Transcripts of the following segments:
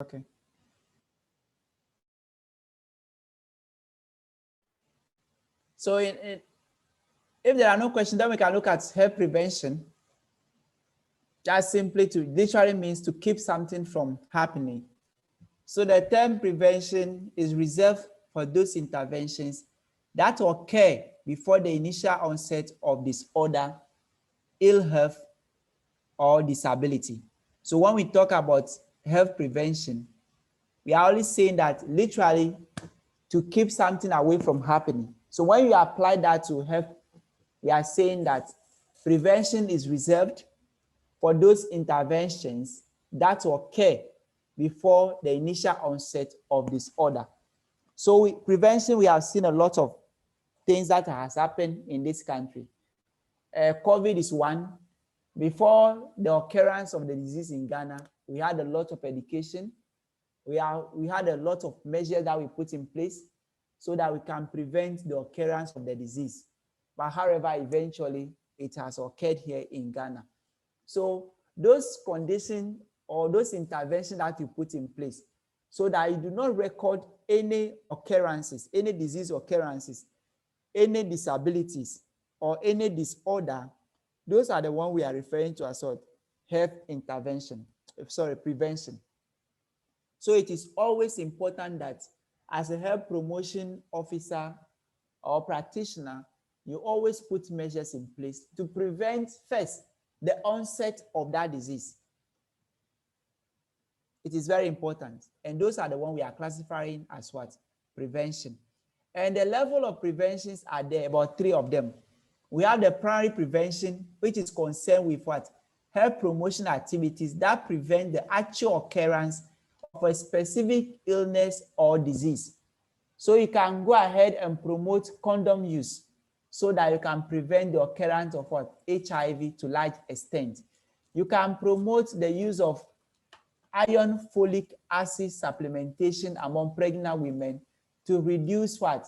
Okay. So if there are no questions, then we can look at health prevention. Just simply literally means to keep something from happening. So the term prevention is reserved for those interventions that occur before the initial onset of disorder, ill health, or disability. So when we talk about health prevention, we are only saying that literally to keep something away from happening. So when you apply that to health, we are saying that prevention is reserved for those interventions that occur before the initial onset of disorder. So prevention, we have seen a lot of things that has happened in this country. COVID is one. Before the occurrence of the disease in Ghana, we had a lot of education. We had a lot of measures that we put in place so that we can prevent the occurrence of the disease. But however, eventually, it has occurred here in Ghana. So those conditions or those interventions that you put in place so that you do not record any occurrences, any disease occurrences, any disabilities, or any disorder, those are the ones we are referring to as health intervention, prevention. So it is always important that as a health promotion officer or practitioner, you always put measures in place to prevent first the onset of that disease. It is very important. And those are the ones we are classifying as what? Prevention. And the level of preventions are there, about 3 of them. We have the primary prevention, which is concerned with what? Health promotion activities that prevent the actual occurrence of a specific illness or disease. So you can go ahead and promote condom use so that you can prevent the occurrence of what? HIV to large extent. You can promote the use of iron folic acid supplementation among pregnant women to reduce what?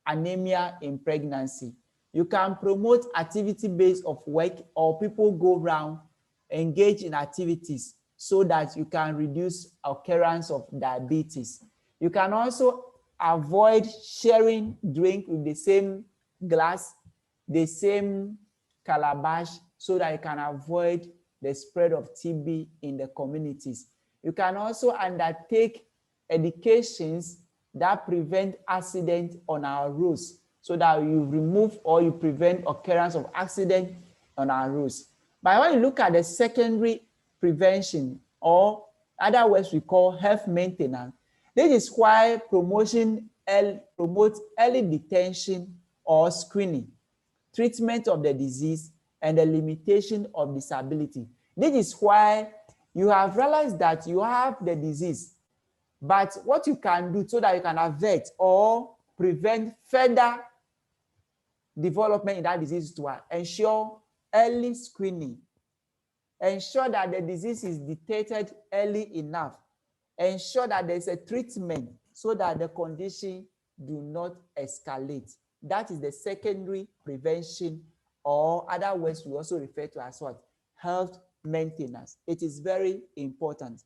Anemia in pregnancy. You can promote activity-based of work, or people go around, engage in activities so that you can reduce occurrence of diabetes. You can also avoid sharing drink with the same glass, the same calabash, so that you can avoid the spread of TB in the communities. You can also undertake educations that prevent accident on our roads so that you remove or you prevent occurrence of accident on our roads. But when you look at the secondary prevention, or other words we call health maintenance, this is why promotes early detection or screening, treatment of the disease, and the limitation of disability. This is why you have realized that you have the disease, but what you can do so that you can avert or prevent further development in that disease to ensure early screening, ensure that the disease is detected early enough, ensure that there's a treatment so that the condition do not escalate. That is the secondary prevention, or other words we also refer to as what? Health maintenance. It is very important.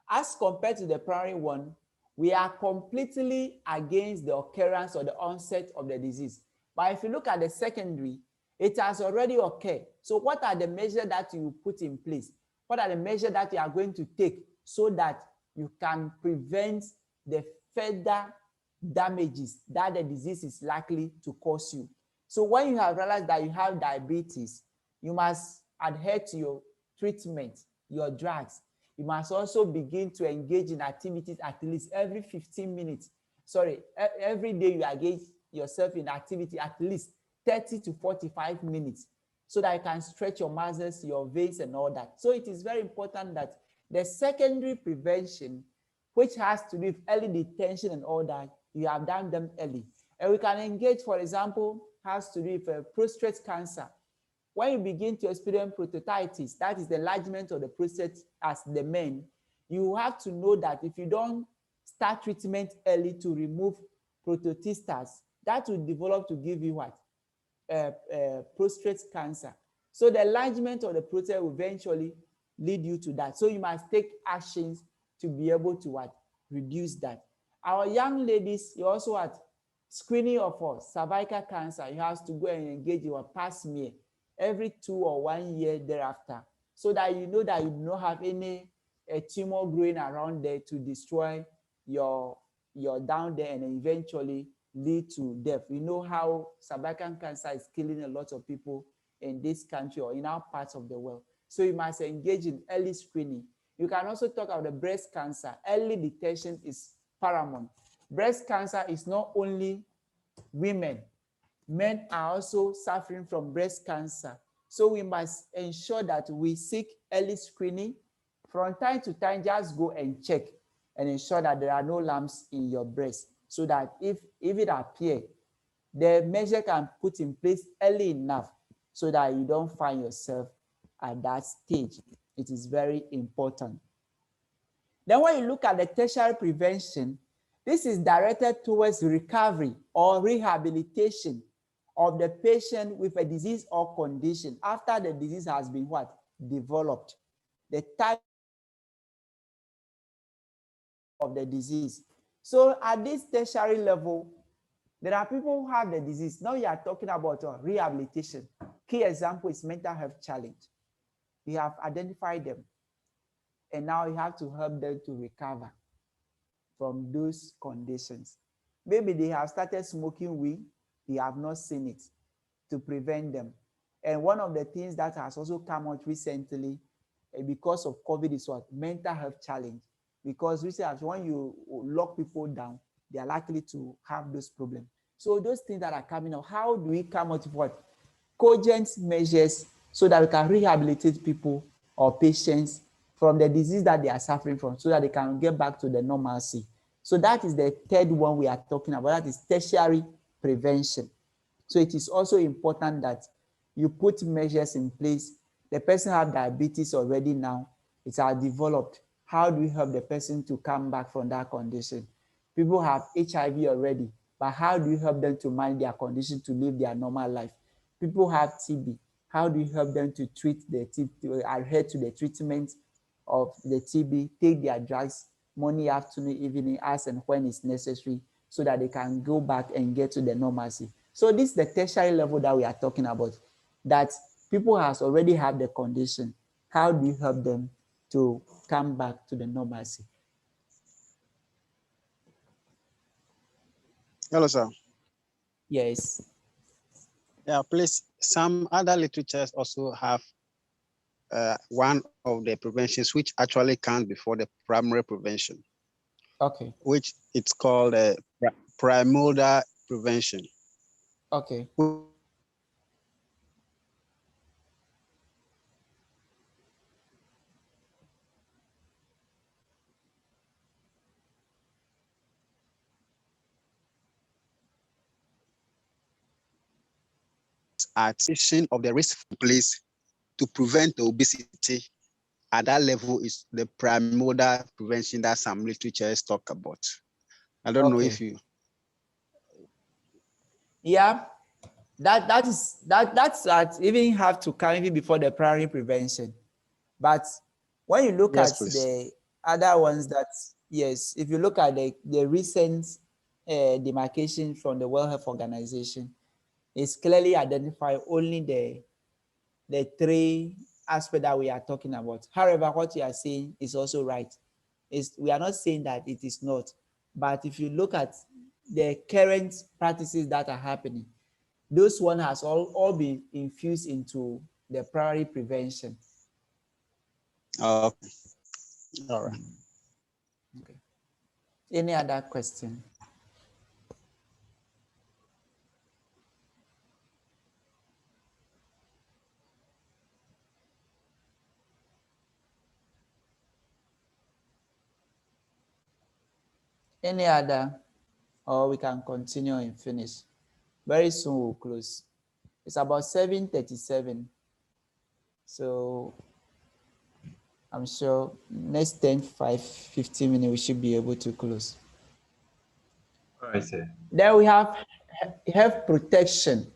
As compared to the primary one, we are completely against the occurrence or the onset of the disease. But if you look at the secondary, it has already occurred. So what are the measures that you put in place? What are the measures that you are going to take so that you can prevent the further damages that the disease is likely to cause you? So when you have realized that you have diabetes, you must adhere to your treatment, your drugs. You must also begin to engage in activities at least every 15 minutes. Sorry, every day you engage yourself in activity at least 30 to 45 minutes so that you can stretch your muscles, your veins, and all that. So it is very important that the secondary prevention, which has to do with early detection and all that, you have done them early. And we can engage, for example, has to do with prostate cancer. When you begin to experience prostatitis, that is the enlargement of the prostate as the men, you have to know that if you don't start treatment early to remove prostatistas, that will develop to give you what? Prostate cancer. So the enlargement of the prostate will eventually lead you to that. So you must take actions to be able to what? Reduce that. Our young ladies, you also what? Screening of cervical cancer. You have to go and engage your pap smear every 2 or 1 year thereafter, so that you know that you do not have any tumor growing around there to destroy your down there and eventually lead to death. We know how cervical cancer is killing a lot of people in this country or in our parts of the world. So you must engage in early screening. You can also talk about the breast cancer. Early detection is paramount. Breast cancer is not only women. Men are also suffering from breast cancer. So we must ensure that we seek early screening. From time to time, just go and check and ensure that there are no lumps in your breast, so that if it appears, the measure can put in place early enough so that you don't find yourself at that stage. It is very important. Then when you look at the tertiary prevention, this is directed towards recovery or rehabilitation of the patient with a disease or condition after the disease has been what? Developed. The type of the disease. So at this tertiary level, there are people who have the disease. Now you are talking about rehabilitation. Key example is mental health challenge. We have identified them, and now you have to help them to recover from those conditions. Maybe they have started smoking weed, we have not seen it, to prevent them. And one of the things that has also come out recently because of COVID is what? Mental health challenge. Because research, when you lock people down, they are likely to have those problems. So those things that are coming out, how do we come out with what? Cogent measures so that we can rehabilitate people or patients from the disease that they are suffering from, so that they can get back to the normalcy. So that is the third one we are talking about. That is tertiary prevention. So it is also important that you put measures in place. The person has diabetes already now. It's developed. How do we help the person to come back from that condition? People have HIV already, but how do you help them to manage their condition to live their normal life? People have TB. How do you help them to treat the TB, to adhere to the treatment of the TB, take their drugs morning, afternoon, evening, as and when it's necessary, so that they can go back and get to the normalcy? So this is the tertiary level that we are talking about, that people has already have the condition. How do you help them to come back to the normalcy? Hello, sir. Yes. Yeah, please. Some other literatures also have one of the preventions which actually comes before the primary prevention. Okay. Which it's called Primordial Prevention. Okay. Addition of the risk place to prevent obesity at that level is the primordial prevention that some literatures talk about. I don't know if you. Yeah, that's even have to come even before the primary prevention. But when you look at the other ones, that yes, if you look at the recent demarcation from the World Health Organization, it's clearly identified only the three aspects that we are talking about. However, what you are saying is also right. We are not saying that it is not, but if you look at the current practices that are happening, those one has all been infused into the primary prevention. All right. Okay. Any other question? Any other? Or we can continue and finish. Very soon we'll close. It's about 7:37. So I'm sure next 10, 15 minutes we should be able to close. All right, sir. Then we have health protection.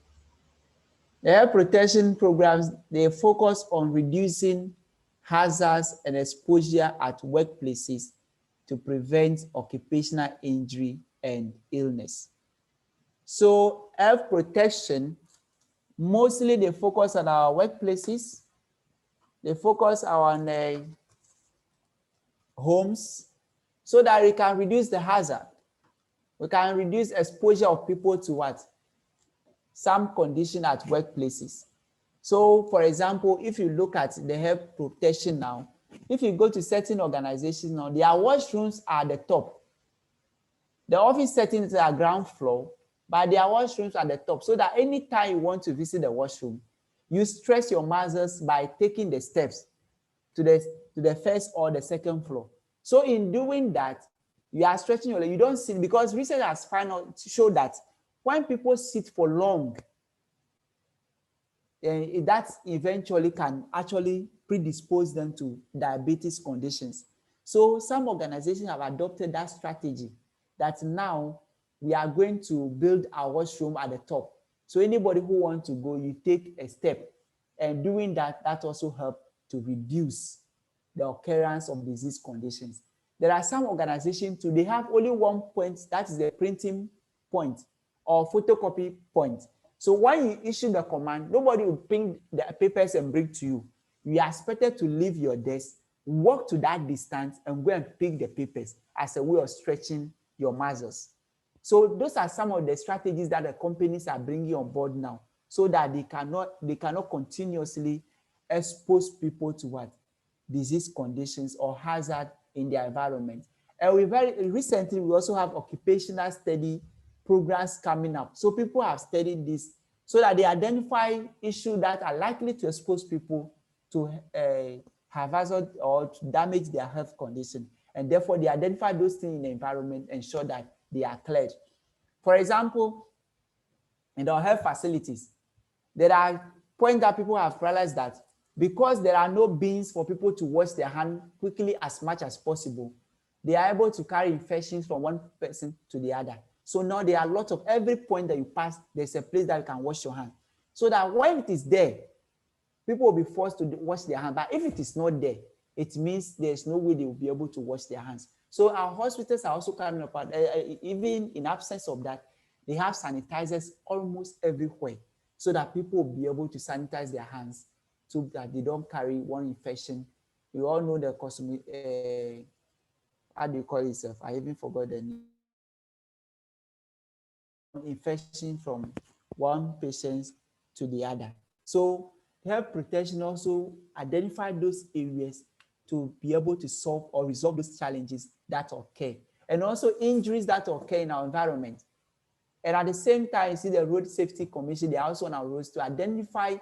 The health protection programs, they focus on reducing hazards and exposure at workplaces to prevent occupational injury and illness. So health protection, mostly they focus on our workplaces, they focus on homes, so that we can reduce the hazard. We can reduce exposure of people to what? Some condition at workplaces. So for example, if you look at the health protection now, if you go to certain organizations now, their washrooms are at the top. The office settings are ground floor, but their washrooms are at the top, so that anytime you want to visit the washroom, you stress your muscles by taking the steps to the first or the second floor. So in doing that, you are stretching your leg. You don't sit, because research has found out to show that when people sit for long, that eventually can actually predispose them to diabetes conditions. So some organizations have adopted that strategy, that now we are going to build our washroom at the top. So anybody who wants to go, you take a step. And doing that, that also helps to reduce the occurrence of disease conditions. There are some organizations too, they have only one point, that is the printing point or photocopy point. So when you issue the command, nobody will print the papers and bring to you. You are expected to leave your desk, walk to that distance and go and pick the papers as a way of stretching your muscles. So those are some of the strategies that the companies are bringing on board now, so that they cannot continuously expose people to what? Disease conditions or hazard in their environment. And recently, we also have occupational study programs coming up. So people have studied this so that they identify issues that are likely to expose people to have hazard or to damage their health condition. And therefore, they identify those things in the environment and ensure that they are cleared. For example, in our health facilities, there are points that people have realized that because there are no bins for people to wash their hands quickly as much as possible, they are able to carry infections from one person to the other. So now there are lots of, every point that you pass, there's a place that you can wash your hand. So that when it is there, people will be forced to wash their hands. But if it is not there, it means there's no way they will be able to wash their hands. So our hospitals are also coming up, even in absence of that, they have sanitizers almost everywhere, so that people will be able to sanitize their hands so that they don't carry one infection. You all know the how do you call it? I even forgot the name. Infection from one patient to the other. So health protection also identify those areas to be able to solve or resolve those challenges that occur, and also injuries that occur in our environment. And at the same time, you see the Road Safety Commission, they are also on our roads to identify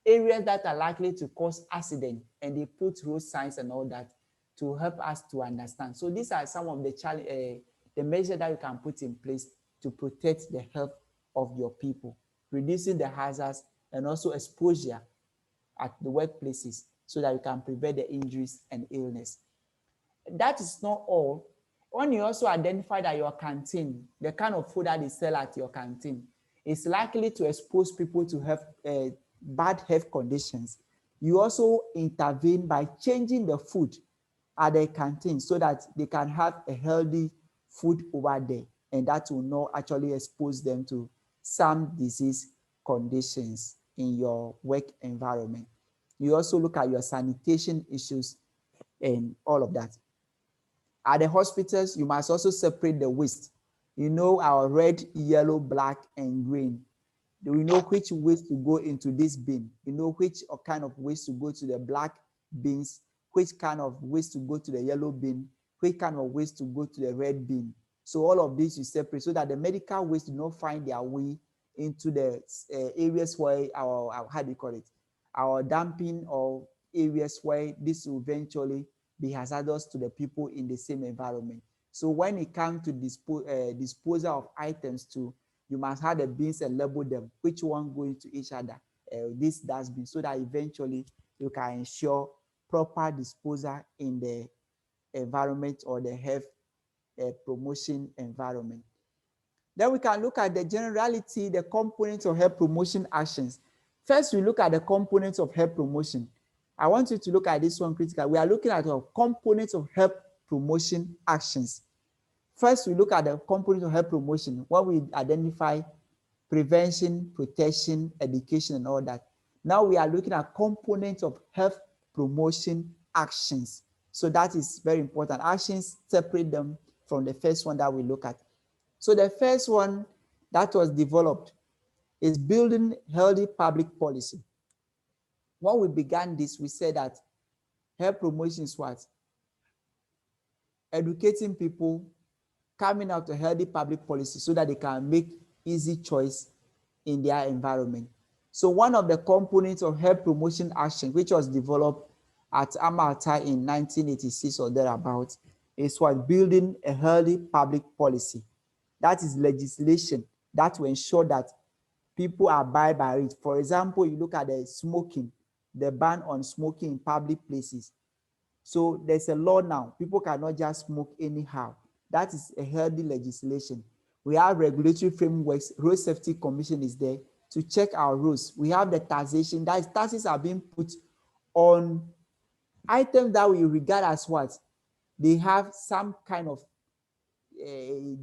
areas that are likely to cause accident, and they put road signs and all that to help us to understand. So these are some of the measures that you can put in place to protect the health of your people, reducing the hazards and also exposure at the workplaces, so that you can prevent the injuries and illness. That is not all. When you also identify that your canteen, the kind of food that they sell at your canteen, is likely to expose people to have bad health conditions, you also intervene by changing the food at the canteen so that they can have a healthy food over there, and that will not actually expose them to some disease conditions in your work environment. You also look at your sanitation issues and all of that. At the hospitals, you must also separate the waste. You know our red, yellow, black, and green. We know which waste to go into this bin. You know which kind of waste to go to the black bins, which kind of waste to go to the yellow bin, which kind of waste to go to the red bin. So all of this you separate so that the medical waste do not find their way into the areas where our, how do you call it, our dumping, or areas where this will eventually be hazardous to the people in the same environment. So when it comes to disposal of items too, you must have the bins and label them, which one going to each other, this dustbin, so that eventually you can ensure proper disposal in the environment or the health promotion environment. Then we can look at the generality, the components of health promotion actions. First, we look at the components of health promotion. I want you to look at this one critically. We are looking at the components of health promotion actions. First, we look at the components of health promotion when we identify prevention, protection, education, and all that. Now we are looking at components of health promotion actions. So that is very important. Actions, separate them from the first one that we look at. So the first one that was developed is building healthy public policy. When we began this, we said that health promotion is what? Educating people, coming out to healthy public policy so that they can make easy choice in their environment. So one of the components of health promotion action, which was developed at Amalta in 1986 or thereabouts, is what? Building a healthy public policy. That is legislation that will ensure that people abide by it. For example, you look at the smoking, the ban on smoking in public places. So there's a law now. People cannot just smoke anyhow. That is a healthy legislation. We have regulatory frameworks. Road Safety Commission is there to check our rules. We have the taxation. That is, taxes are being put on items that we regard as what? They have some kind of a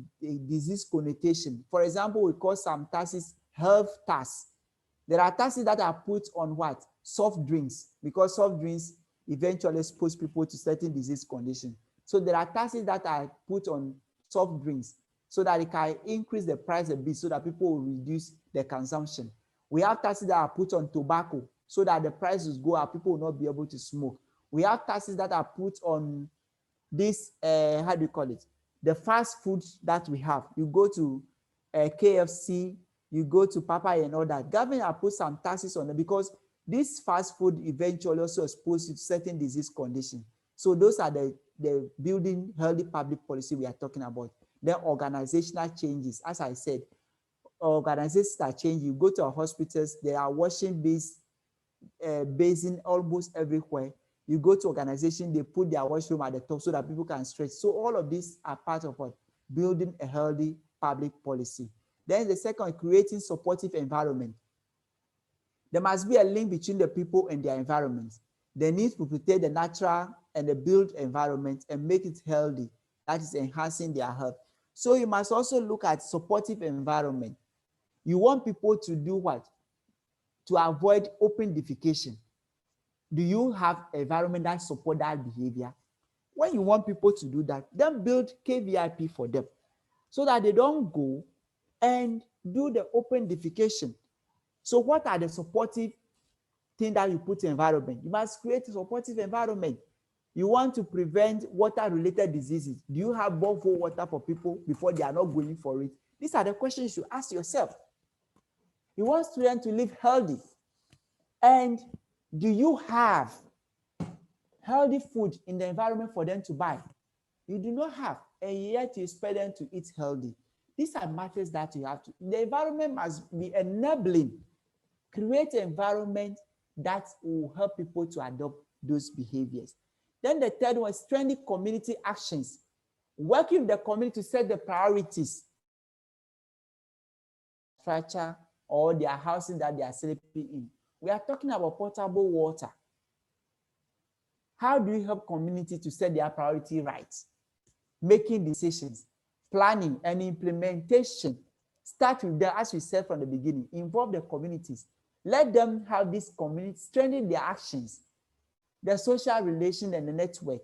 disease connotation. For example, we call some taxes health tax. There are taxes that are put on what? Soft drinks, because soft drinks eventually expose people to certain disease conditions. So there are taxes that are put on soft drinks so that it can increase the price a bit so that people will reduce their consumption. We have taxes that are put on tobacco so that the prices go up, people will not be able to smoke. We have taxes that are put on this, how do you call it? The fast food that we have. You go to KFC, you go to Popeye and all that. Government have put some taxes on it because this fast food eventually also exposes you to certain disease conditions. So those are the building healthy public policy we are talking about. Then organizational changes. As I said, organizations are changing. You go to our hospitals, there are washing basin almost everywhere. You go to organization, they put their washroom at the top so that people can stretch. So all of these are part of what? Building a healthy public policy. Then the second, creating supportive environment. There must be a link between the people and their environment. They need to protect the natural and the built environment and make it healthy. That is enhancing their health. So you must also look at supportive environment. You want people to do what? To avoid open defecation. Do you have an environment that supports that behavior? When you want people to do that, then build KVIP for them so that they don't go and do the open defecation. So what are the supportive things that you put in environment? You must create a supportive environment. You want to prevent water-related diseases. Do you have borehole water for people before they are not going for it? These are the questions you should ask yourself. You want students to live healthy. And do you have healthy food in the environment for them to buy? You do not have, and yet you expect them to eat healthy. These are matters that you have to. The environment must be enabling. Create an environment that will help people to adopt those behaviors. Then the third one is strengthening community actions. Working with the community to set the priorities. Structure or their housing that they are sleeping in. We are talking about potable water. How do you help community to set their priority right? Making decisions, planning and implementation. Start with them, as we said from the beginning. Involve the communities. Let them have this community, strengthen their actions, the social relation and the network.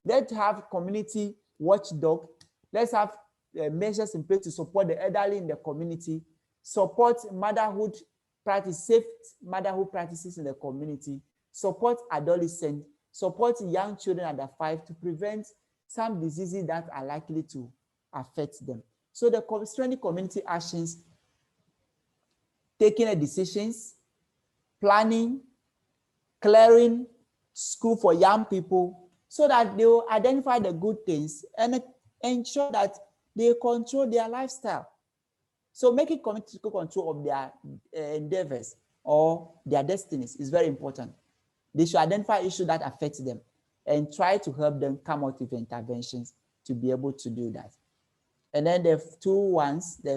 Let's have community watchdog. Let's have measures in place to support the elderly in the community, support motherhood practice, safe motherhood practices in the community, support adolescents, support young children under 5 to prevent some diseases that are likely to affect them. So the strengthening community actions, taking decisions, planning, clearing school for young people so that they will identify the good things and ensure that they control their lifestyle. So making community control of their endeavors or their destinies is very important. They should identify issues that affect them and try to help them come out with interventions to be able to do that. And then the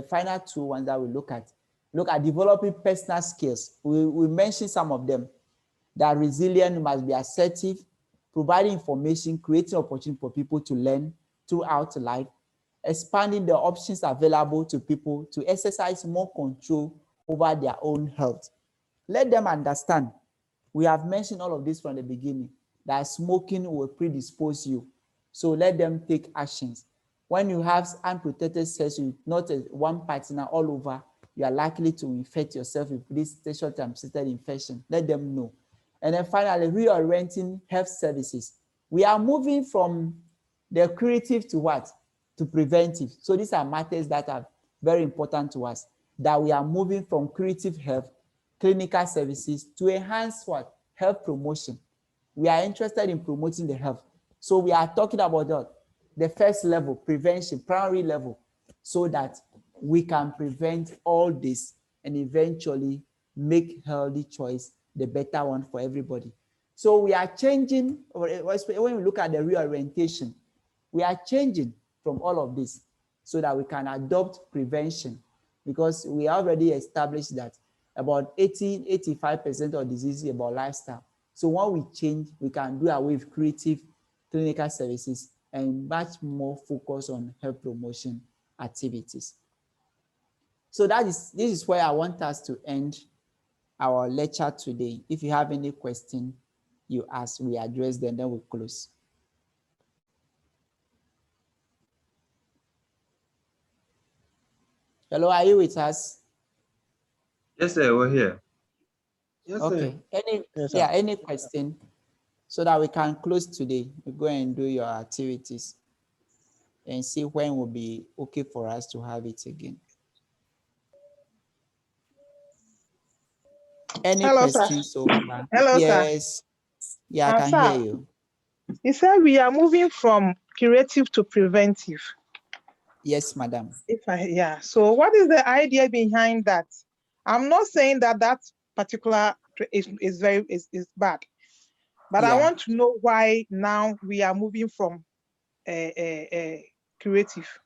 final two ones that we look at developing personal skills. We mentioned some of them. That resilient, must be assertive, providing information, creating opportunity for people to learn throughout life, expanding the options available to people to exercise more control over their own health. Let them understand. We have mentioned all of this from the beginning, that smoking will predispose you. So let them take actions. When you have unprotected sex with not one partner all over, you are likely to infect yourself with this short-term persistent infection. Let them know. And then finally, reorienting health services. We are moving from the curative to what? To preventive. So these are matters that are very important to us, that we are moving from curative health, clinical services to enhance what? Health promotion. We are interested in promoting the health. So we are talking about the first level, prevention, primary level, so that we can prevent all this and eventually make healthy choice the better one for everybody. So we are changing, when we look at the reorientation, we are changing from all of this so that we can adopt prevention, because we already established that about 85% of disease is about lifestyle. So when we change, we can do away with creative clinical services and much more focus on health promotion activities. So this is where I want us to end our lecture today. If you have any question, you ask, we address them, then we close. Hello, are you with us? Yes, sir, we're here. Yes, okay. sir. Any question so that we can close today? We go and do your activities and see when will be okay for us to have it again. Any Hello, questions sir. so far? Hello, yes. sir. Yeah, I can sir, hear you. You said we are moving from curative to preventive. Yes, madam. So what is the idea behind that? I'm not saying that particular is bad, but I want to know why now we are moving from curative.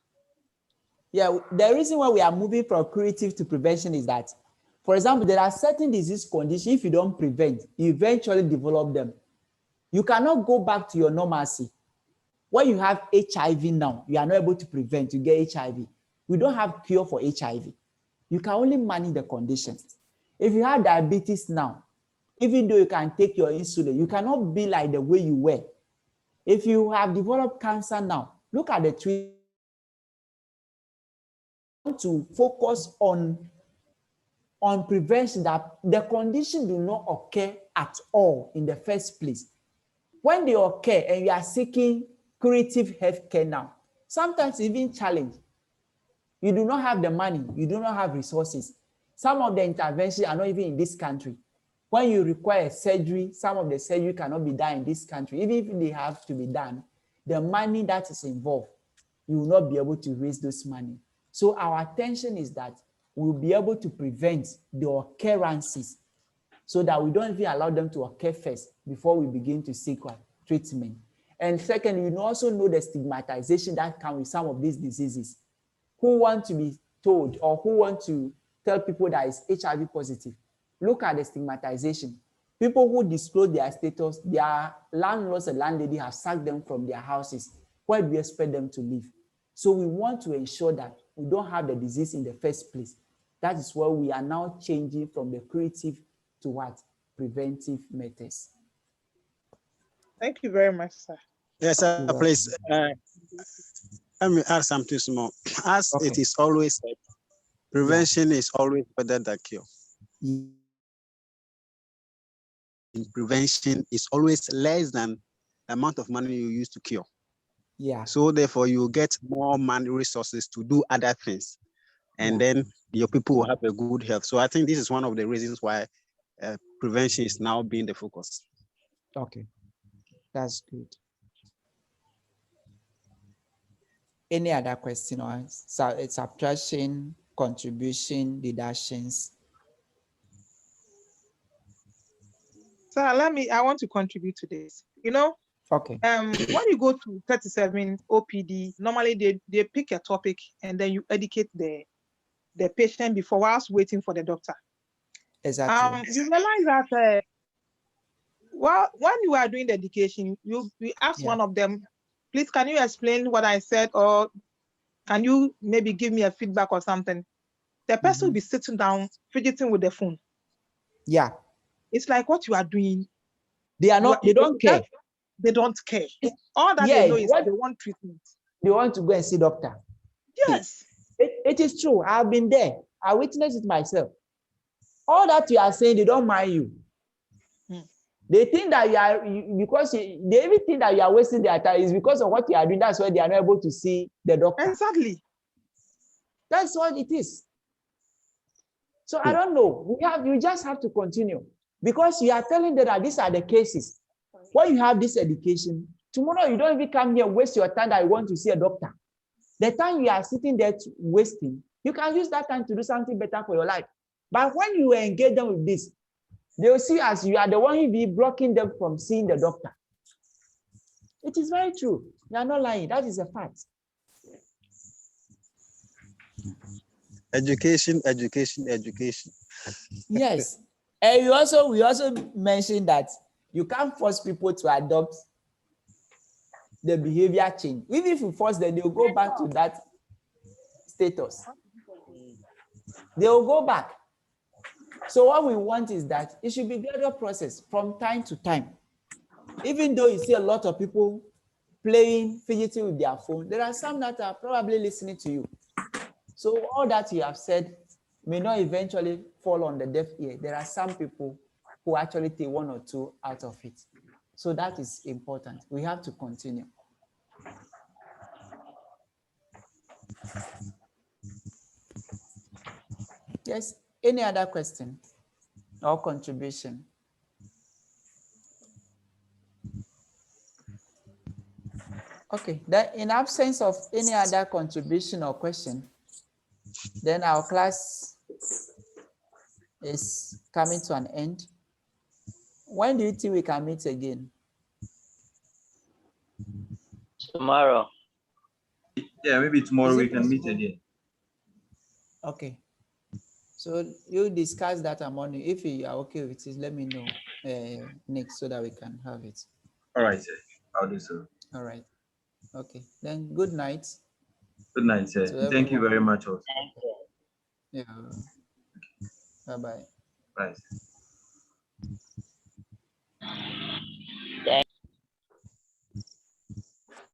Yeah, the reason why we are moving from curative to prevention is that, for example, there are certain disease conditions, if you don't prevent, you eventually develop them. You cannot go back to your normalcy. When you have HIV now, you are not able to prevent, you get HIV. We don't have cure for HIV. You can only manage the condition. If you have diabetes now, even though you can take your insulin, you cannot be like the way you were. If you have developed cancer now, look at the treatment. To focus on prevention, that the condition do not occur at all in the first place. When they occur and you are seeking curative health care now, sometimes even challenge. You do not have the money, you do not have resources. Some of the interventions are not even in this country. When you require surgery, some of the surgery cannot be done in this country. Even if they have to be done, the money that is involved, you will not be able to raise those money. So our attention is that we'll be able to prevent the occurrences so that we don't even allow them to occur first before we begin to seek treatment. And secondly, you also know the stigmatization that comes with some of these diseases. Who want to be told or who want to tell people that is HIV positive? Look at the stigmatization. People who disclose their status, their landlords and landlady have sacked them from their houses. Where do we expect them to live? So we want to ensure that we don't have the disease in the first place. That is why we are now changing from the curative to what? Preventive methods. Thank you very much, sir. Yes, sir, please. Let me add something small. As it is always said, prevention is always better than cure. Prevention is always less than the amount of money you use to cure. Yeah. So therefore, you get more money resources to do other things, and then your people will have a good health. So I think this is one of the reasons why prevention is now being the focus. Okay, that's good. Any other question or subtraction, contribution, deductions? So I want to contribute to this. You know, okay. When you go to 37 OPD, normally they pick a topic and then you educate the patient whilst waiting for the doctor. Exactly. You realize that Well, when you are doing the education, we asked Yeah. one of them, please, can you explain what I said, or can you maybe give me a feedback or something? The person will be sitting down, fidgeting with the phone. Yeah. It's like what you are doing. They are not, they don't care. They don't care. All that Yeah, they know is what they want treatment. they want to go and see doctor. Yes. It is true. I've been there. I witnessed it myself. All that you are saying, they don't mind you. They think that they even think that you are wasting their time is because of what you are doing. That's why they are not able to see the doctor. Exactly. That's what it is. So I don't know. You just have to continue because you are telling them that these are the cases. When you have this education, tomorrow you don't even come here and waste your time that you want to see a doctor. The time you are sitting there wasting, you can use that time to do something better for your life. But when you engage them with this, they will see as you are the one who be blocking them from seeing the doctor. It is very true. You are not lying. That is a fact. Education, education, education. Yes. And we also mentioned that you can't force people to adopt the behavior change. Even if you force them, they'll go back to that status. They will go back. So what we want is that it should be a gradual process from time to time. Even though you see a lot of people playing, fidgeting with their phone, there are some that are probably listening to you. So all that you have said may not eventually fall on the deaf ear. There are some people who actually take one or two out of it. So that is important. We have to continue. Yes, any other question or contribution? Okay, then in absence of any other contribution or question, then our class is coming to an end. When do you think we can meet again? Tomorrow. Yeah, maybe tomorrow we can meet again. Okay. So you discuss that among you. If you are okay with it, let me know next so that we can have it. All right, sir. I'll do so. All right. Okay. Then good night. Good night, sir. Thank you very much also. Yeah. Bye-bye. Bye.